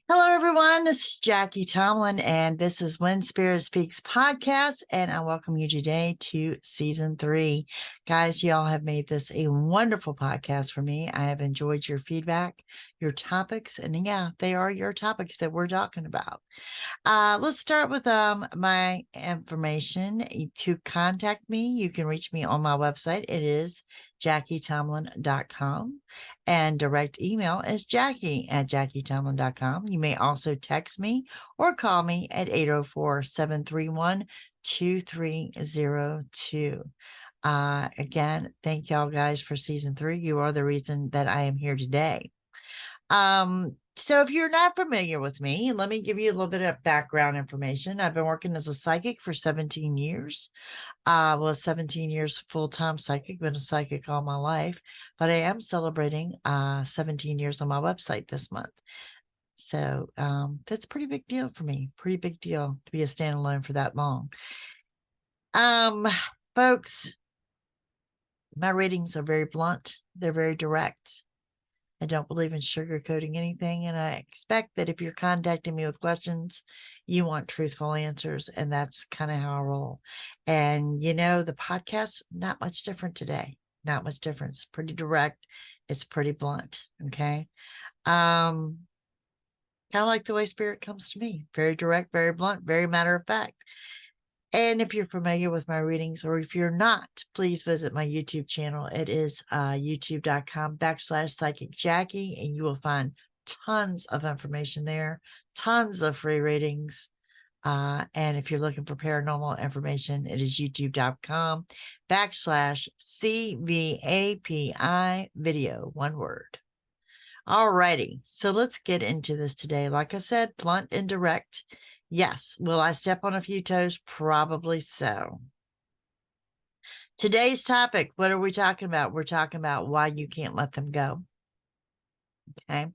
Hello, everyone. This is Jackie Tomlin, and this is When Spirit Speaks podcast. And I welcome you today to season 3. Guys, y'all have made this a wonderful podcast for me. I have enjoyed your feedback, your topics, and yeah, they are your topics that we're talking about. Let's start with my information. To contact me, you can reach me on my website. It is JackieTomlin.com, and direct email is Jackie@JackieTomlin.com. You may also text me or call me at 804-731-2302. Again, thank y'all guys for season 3. You are the reason that I am here today. So if you're not familiar with me, let me give you a little bit of background information. I've been working as a psychic for 17 years. 17 years full-time psychic, been a psychic all my life, but I am celebrating 17 years on my website this month. So that's a pretty big deal for me. Pretty big deal to be a standalone for that long. Folks, my readings are very blunt. They're very direct. I don't believe in sugarcoating anything, and I expect that if you're contacting me with questions, you want truthful answers, and that's kind of how I roll. And, you know, the podcast, not much different today. Not much different. It's pretty direct. It's pretty blunt, okay? Kind of like the way spirit comes to me. Very direct, very blunt, very matter of fact. And if you're familiar with my readings, or if you're not, please visit my YouTube channel. It is youtube.com/psychicjackie, and you will find tons of information there, tons of free readings. And if you're looking for paranormal information, it is youtube.com/CVAPI video, one word. Alrighty, so let's get into this today. Like I said, blunt and direct. Yes. Will I step on a few toes? Probably so. Today's topic, what are we talking about? We're talking about why you can't let them go. Okay.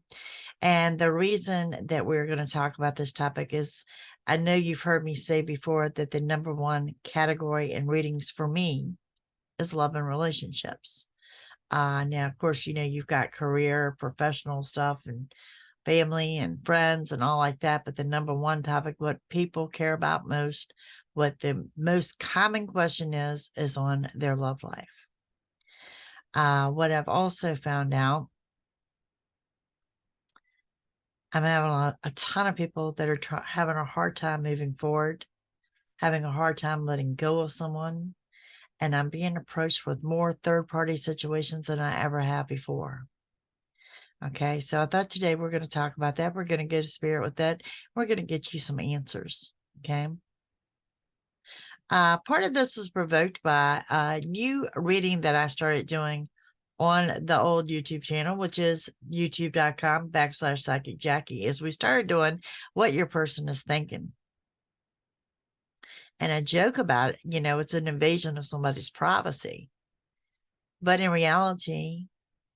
And the reason that we're going to talk about this topic is, I know you've heard me say before that the number one category in readings for me is love and relationships. Now, of course, you know, you've got career, professional stuff, and family and friends and all like that. But the number one topic, what people care about most, what the most common question is on their love life. What I've also found out, I'm having a ton of people that are having a hard time moving forward, having a hard time letting go of someone. And I'm being approached with more third-party situations than I ever have before. Okay, so I thought today we're going to talk about that. We're going to get a spirit with that. We're going to get you some answers. Okay. Part of this was provoked by a new reading that I started doing on the old YouTube channel, which is youtube.com/psychicjackie, as we started doing what your person is thinking. And I joke about it, you know, it's an invasion of somebody's privacy. But in reality,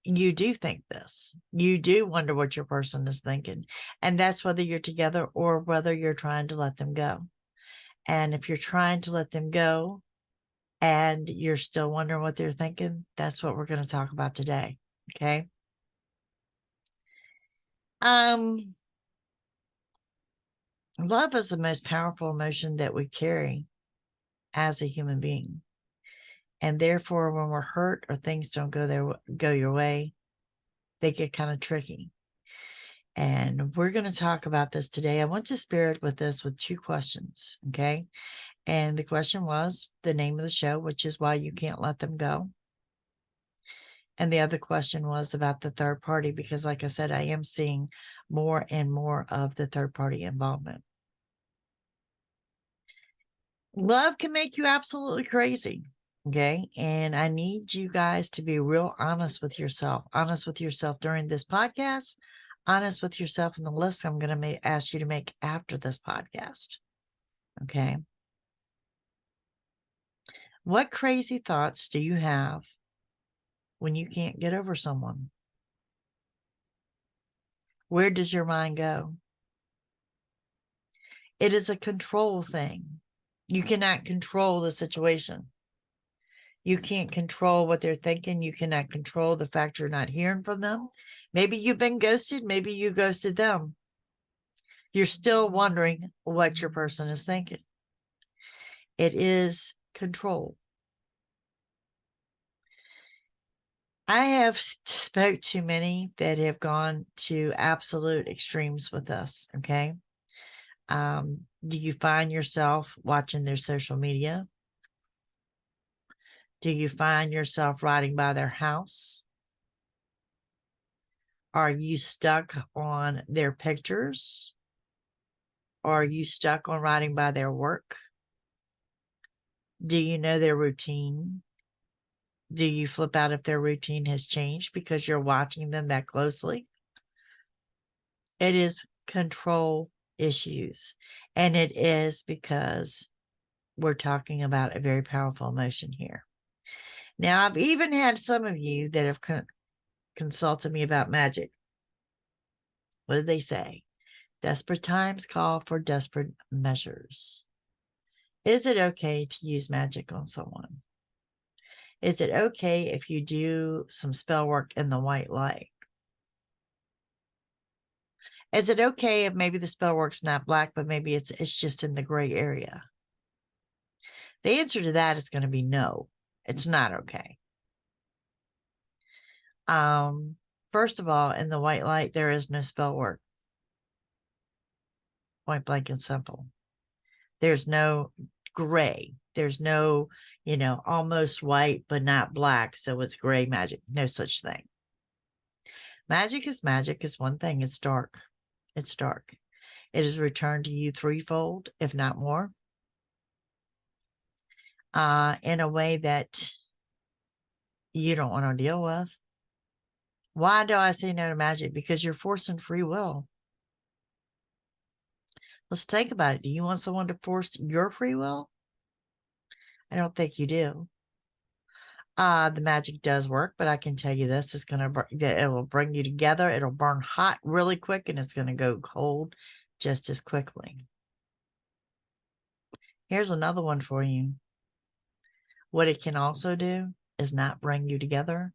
you do think this. You do wonder what your person is thinking. And that's whether you're together or whether you're trying to let them go. And if you're trying to let them go and you're still wondering what they're thinking, that's what we're going to talk about today. Okay. Love is the most powerful emotion that we carry as a human being. And therefore, when we're hurt or things don't go your way, they get kind of tricky. And we're going to talk about this today. I went to spirit with this with 2 questions. Okay. And the question was the name of the show, which is why you can't let them go. And the other question was about the third party, because like I said, I am seeing more and more of the third party involvement. Love can make you absolutely crazy. Okay. And I need you guys to be real honest with yourself during this podcast, honest with yourself in the list I'm going to ask you to make after this podcast. Okay. What crazy thoughts do you have when you can't get over someone? Where does your mind go? It is a control thing. You cannot control the situation. You can't control what they're thinking. You cannot control the fact you're not hearing from them. Maybe you've been ghosted. Maybe you ghosted them. You're still wondering what your person is thinking. It is control. I have spoke to many that have gone to absolute extremes with us. Okay. Do you find yourself watching their social media? Do you find yourself riding by their house? Are you stuck on their pictures? Are you stuck on riding by their work? Do you know their routine? Do you flip out if their routine has changed because you're watching them that closely? It is control issues. And it is because we're talking about a very powerful emotion here. Now, I've even had some of you that have consulted me about magic. What did they say? Desperate times call for desperate measures. Is it okay to use magic on someone? Is it okay if you do some spell work in the white light? Is it okay if maybe the spell work's not black, but maybe it's just in the gray area? The answer to that is going to be no. It's not okay. First of all, in the white light, there is no spell work. Point blank and simple. There's no gray. There's no, almost white, but not black. So it's gray magic. No such thing. Magic is one thing. It's dark. It's dark. It is returned to you threefold, if not more, in a way that you don't want to deal with. Why do I say no to magic? Because you're forcing free will. Let's think about it. Do you want someone to force your free will? I don't think you do. The magic does work, but I can tell you this: it will bring you together. It'll burn hot really quick, and it's going to go cold just as quickly. Here's another one for you. What it can also do is not bring you together,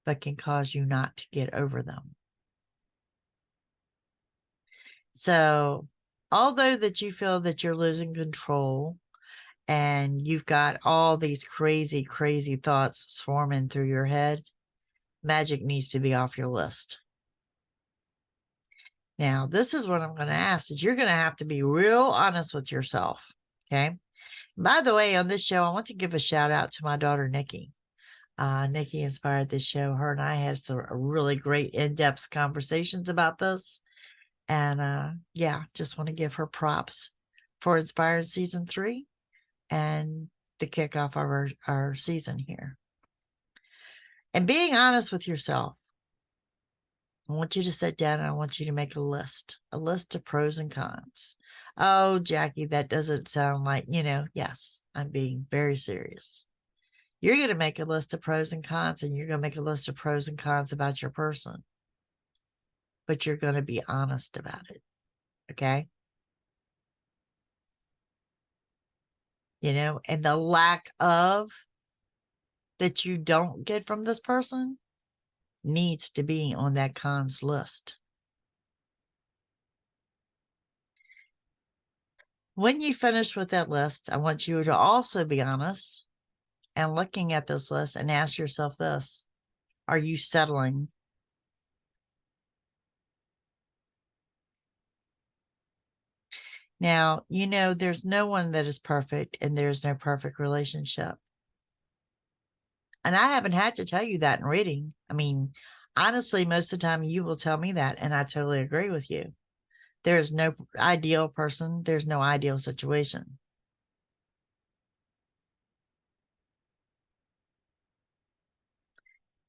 but can cause you not to get over them. So, although that you feel that you're losing control and you've got all these crazy, crazy thoughts swarming through your head, magic needs to be off your list. Now, this is what I'm going to ask, is you're going to have to be real honest with yourself. Okay. By the way, on this show, I want to give a shout out to my daughter, Nikki. Nikki inspired this show. Her and I had some really great in-depth conversations about this. And yeah, just want to give her props for inspiring season 3 and the kickoff of our season here. And being honest with yourself. I want you to sit down and I want you to make a list of pros and cons. Oh, Jackie, that doesn't sound like, yes, I'm being very serious. You're going to make a list of pros and cons, and you're going to make a list of pros and cons about your person. But you're going to be honest about it. Okay? And the lack of that you don't get from this person needs to be on that cons list. When you finish with that list, I want you to also be honest and looking at this list and ask yourself this: are you settling? Now, there's no one that is perfect, and there's no perfect relationship. And I haven't had to tell you that in reading. I mean, honestly, most of the time you will tell me that, and I totally agree with you. There is no ideal person. There's no ideal situation.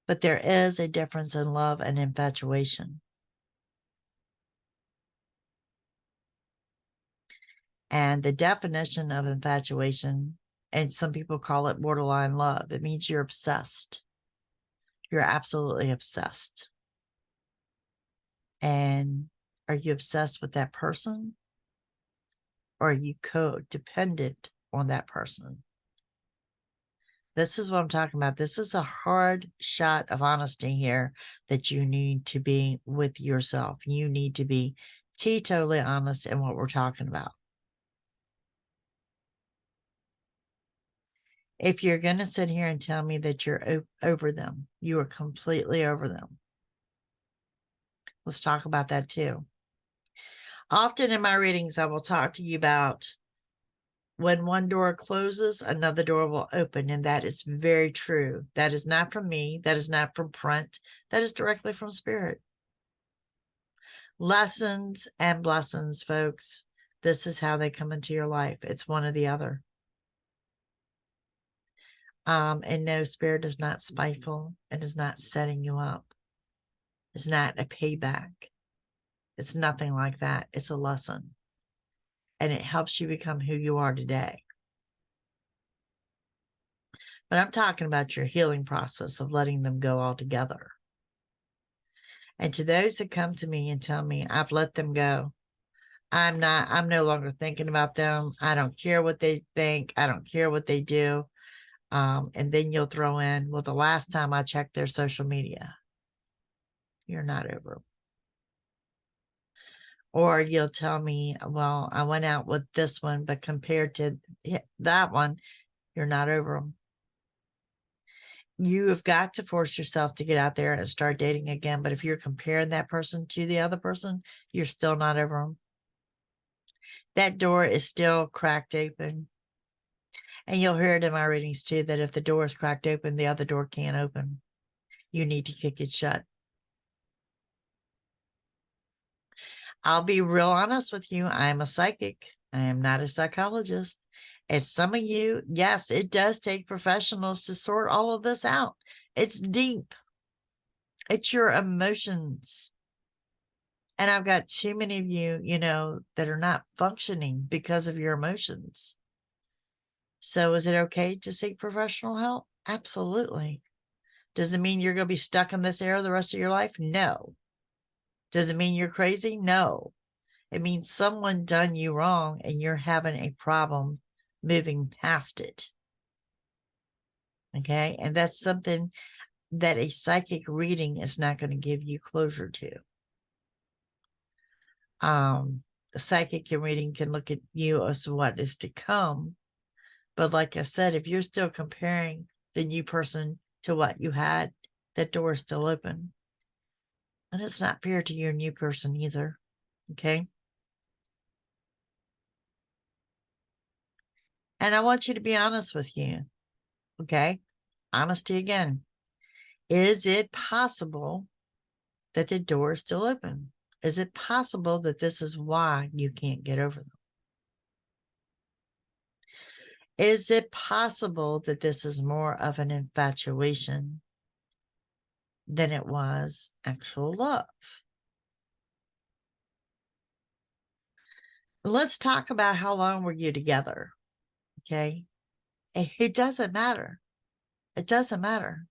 But there is a difference in love and infatuation. And the definition of infatuation, and some people call it borderline love, it means you're obsessed. You're absolutely obsessed. And are you obsessed with that person? Or are you codependent on that person? This is what I'm talking about. This is a hard shot of honesty here that you need to be with yourself. You need to be teetotally honest in what we're talking about. If you're going to sit here and tell me that you're over them, you are completely over them. Let's talk about that too. Often in my readings, I will talk to you about when one door closes, another door will open. And that is very true. That is not from me. That is not from print. That is directly from spirit. Lessons and blessings, folks. This is how they come into your life. It's one or the other. And no, spirit is not spiteful. It is not setting you up. It's not a payback. It's nothing like that. It's a lesson. And it helps you become who you are today. But I'm talking about your healing process of letting them go altogether. And to those that come to me and tell me, I've let them go. I'm no longer thinking about them. I don't care what they think. I don't care what they do. And then you'll throw in, well, the last time I checked their social media. You're not over them. Or you'll tell me, well, I went out with this one, but compared to that one, you're not over them. You have got to force yourself to get out there and start dating again. But if you're comparing that person to the other person, you're still not over them. That door is still cracked open. And you'll hear it in my readings too, that if the door is cracked open, the other door can't open. You need to kick it shut. I'll be real honest with you. I am a psychic. I am not a psychologist. As some of you, yes, it does take professionals to sort all of this out. It's deep. It's your emotions. And I've got too many of you, that are not functioning because of your emotions. So is it okay to seek professional help? Absolutely. Does it mean you're going to be stuck in this era the rest of your life? No. Does it mean you're crazy? No. It means someone done you wrong and you're having a problem moving past it. Okay. And that's something that a psychic reading is not going to give you closure to. A psychic reading can look at you as what is to come. But like I said, if you're still comparing the new person to what you had, that door is still open. And it's not fair to your new person either. Okay. And I want you to be honest with you. Okay. Honesty again. Is it possible that the door is still open? Is it possible that this is why you can't get over them? Is it possible that this is more of an infatuation than it was actual love? Let's talk about how long were you together? Okay. It doesn't matter. It doesn't matter.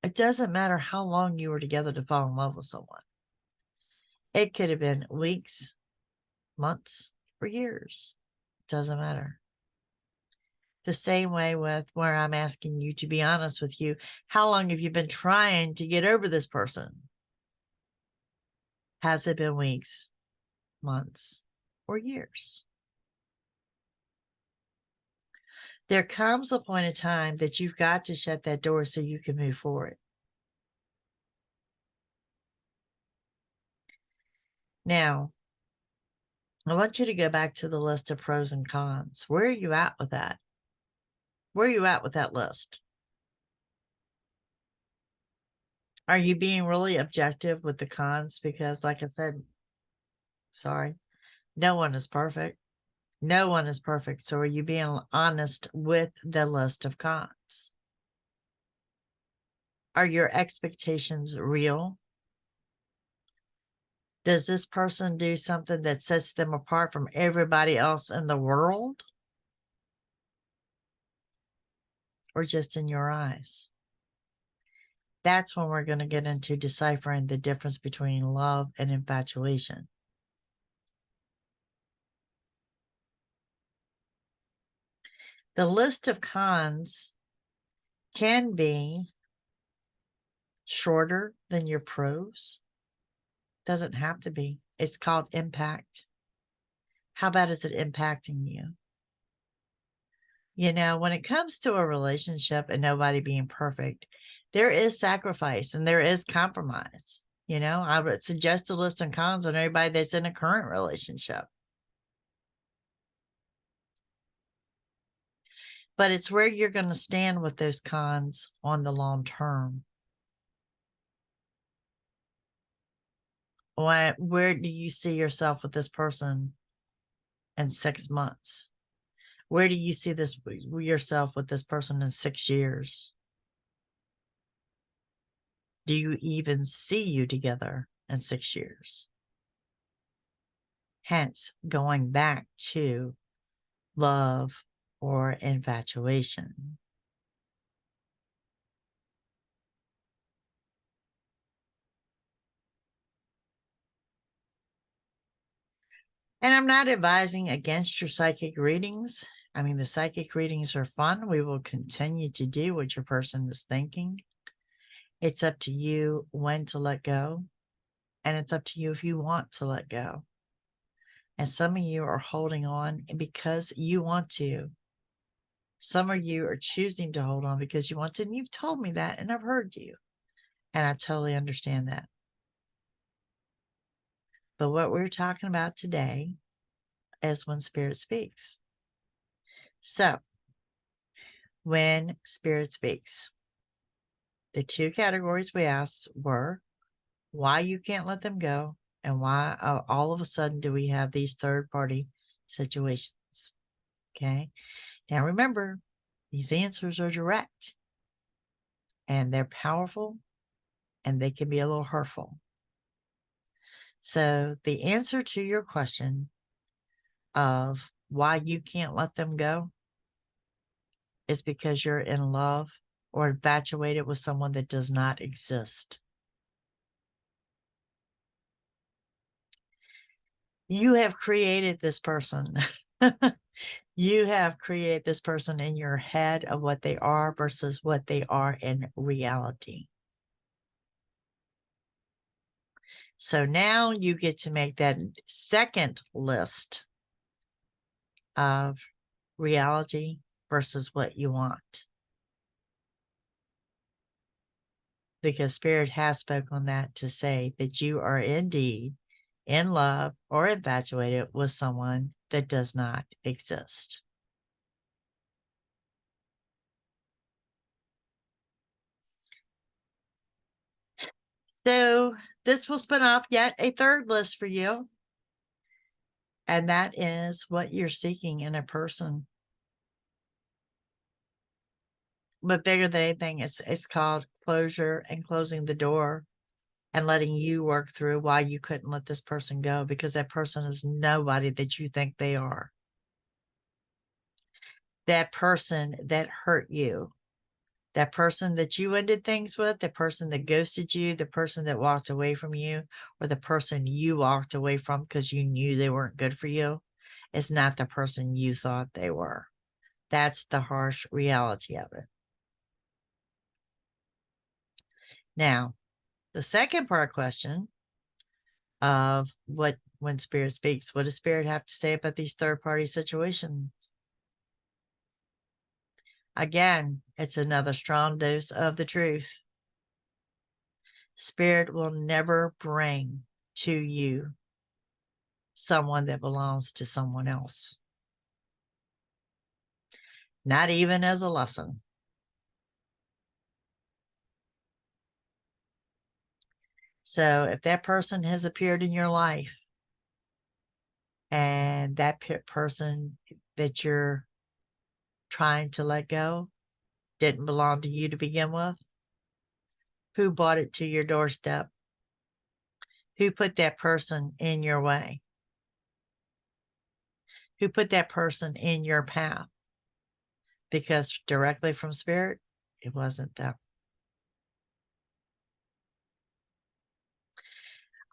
It doesn't matter how long you were together to fall in love with someone. It could have been weeks, months, or years. It doesn't matter. The same way with where I'm asking you to be honest with you. How long have you been trying to get over this person? Has it been weeks, months, or years? There comes a point in time that you've got to shut that door so you can move forward. Now, I want you to go back to the list of pros and cons. Where are you at with that? Where are you at with that list? Are you being really objective with the cons? Because like I said, sorry, no one is perfect. No one is perfect. So are you being honest with the list of cons? Are your expectations real? Does this person do something that sets them apart from everybody else in the world? Or just in your eyes? That's when we're going to get into deciphering the difference between love and infatuation. The list of cons can be shorter than your pros. Doesn't have to be. It's called impact. How bad is it impacting you? You know, when it comes to a relationship and nobody being perfect, there is sacrifice and there is compromise. You know, I would suggest a list of cons on everybody that's in a current relationship. But it's where you're going to stand with those cons on the long term. Where do you see yourself with this person in 6 months? Where do you see this yourself with this person in 6 years? Do you even see you together in 6 years? Hence, going back to love or infatuation. And I'm not advising against your psychic readings. I mean, the psychic readings are fun. We will continue to do what your person is thinking. It's up to you when to let go. And it's up to you if you want to let go. And some of you are holding on because you want to. Some of you are choosing to hold on because you want to. And you've told me that, and I've heard you. And I totally understand that. But what we're talking about today is when Spirit speaks. So, when Spirit speaks, the 2 categories we asked were why you can't let them go and why all of a sudden do we have these third-party situations. Okay. Now, remember, these answers are direct and they're powerful and they can be a little hurtful. So the answer to your question of why you can't let them go is because you're in love or infatuated with someone that does not exist. You have created this person. You have created this person in your head of what they are versus what they are in reality. So now you get to make that second list of reality versus what you want. Because Spirit has spoken on that to say that you are indeed in love or infatuated with someone that does not exist. So this will spin off yet a third list for you. And that is what you're seeking in a person. But bigger than anything, it's called closure and closing the door and letting you work through why you couldn't let this person go, because that person is nobody that you think they are. That person that hurt you, that person that you ended things with, the person that ghosted you, the person that walked away from you, or the person you walked away from because you knew they weren't good for you, is not the person you thought they were. That's the harsh reality of it. Now, the second part question of when Spirit speaks, what does Spirit have to say about these third-party situations? Again, it's another strong dose of the truth. Spirit will never bring to you someone that belongs to someone else. Not even as a lesson. So if that person has appeared in your life and that person that you're trying to let go didn't belong to you to begin with, who brought it to your doorstep? Who put that person in your way? Who put that person in your path? Because directly from Spirit, it wasn't them.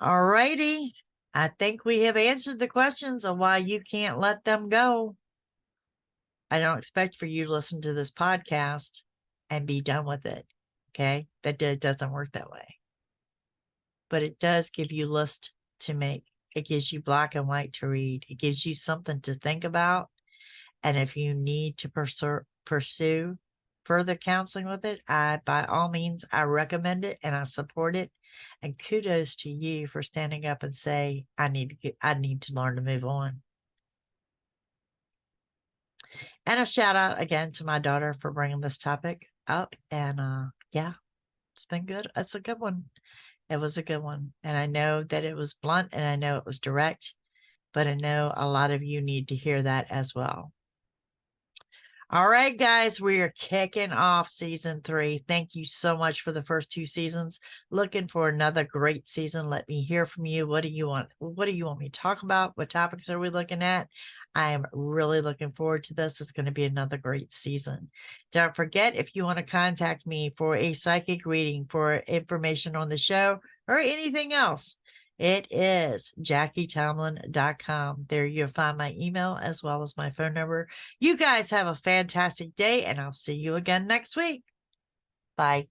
All righty. I think we have answered the questions of why you can't let them go. I don't expect for you to listen to this podcast and be done with it. Okay. That doesn't work that way. but it does give you list to make. It gives you black and white to read. It gives you something to think about. And if you need to pursue further counseling with it, by all means, I recommend it and I support it. And kudos to you for standing up and say, I need to learn to move on. And a shout out again to my daughter for bringing this topic up. And yeah, it's been good. It's a good one. It was a good one. And I know that it was blunt and I know it was direct, but I know a lot of you need to hear that as well. All right, guys, we are kicking off season 3. Thank you so much for the first 2 seasons. Looking for another great season. Let me hear from you. What do you want? What do you want me to talk about? What topics are we looking at? I am really looking forward to this. It's going to be another great season. Don't forget, if you want to contact me for a psychic reading, for information on the show, or anything else, it is JackieTomlin.com. There you'll find my email as well as my phone number. You guys have a fantastic day, and I'll see you again next week. Bye.